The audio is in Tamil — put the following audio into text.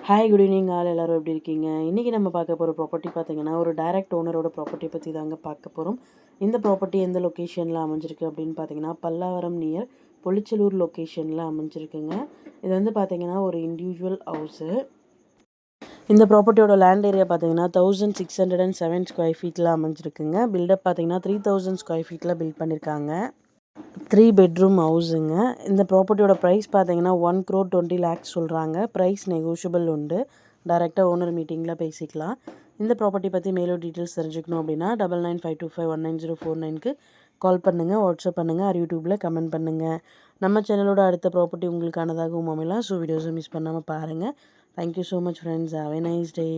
ஹாய் குட் ஈவினிங் ஆல் எல்லோரும் எப்படி இருக்கீங்க? இன்றைக்கி நம்ம பார்க்க போகிற ப்ராப்பர்ட்டி பார்த்தீங்கன்னா ஒரு டைரக்ட் ஓனரோட ப்ராப்பர்ட்டி பற்றி தாங்க பார்க்க போகிறோம். இந்த ப்ராப்பர்ட்டி எந்த லொக்கேஷனில் அமைஞ்சிருக்கு அப்படின்னு பார்த்தீங்கன்னா பல்லாவரம் நியர் பொலிச்சலூர் லொக்கேஷனில் அமைஞ்சிருக்குங்க. இது வந்து பார்த்தீங்கன்னா ஒரு இண்டிவிஜுவல் ஹவுஸு. இந்த ப்ராப்பர்ட்டியோட லேண்ட் ஏரியா பார்த்தீங்கன்னா 1607 ஸ்கொயர் ஃபீட்டில் அமைஞ்சிருக்குங்க. பில்டப் பார்த்தீங்கன்னா 3000 ஸ்கொயர் ஃபீட்டில் பில்ட் பண்ணியிருக்காங்க. 3 பெட்ரூம் ஹவுஸுங்க. இந்த ப்ராப்பர்ட்டியோட ப்ரைஸ் பார்த்தீங்கன்னா 1,20,00,000 சொல்கிறாங்க. ப்ரைஸ் நெகோஷியபிள் உண்டு. டைரெக்டாக ஓனர் மீட்டிங்கில் பேசிக்கலாம். இந்த ப்ராப்பர்ட்டி பற்றி மேலும் டீட்டெயில்ஸ் தெரிஞ்சுக்கணும் அப்படின்னா 9952519049க்கு கால் பண்ணுங்கள், வாட்ஸ்அப் பண்ணுங்கள், யூடியூப்பில் கமெண்ட் பண்ணுங்கள். நம்ம சேனலோட அடுத்த ப்ராப்பர்ட்டி உங்களுக்கானதாகவும் அமையலாம். ஸோ வீடியோஸை மிஸ் பண்ணாமல் பாருங்கள். Thank you so much friends. Have a nice day.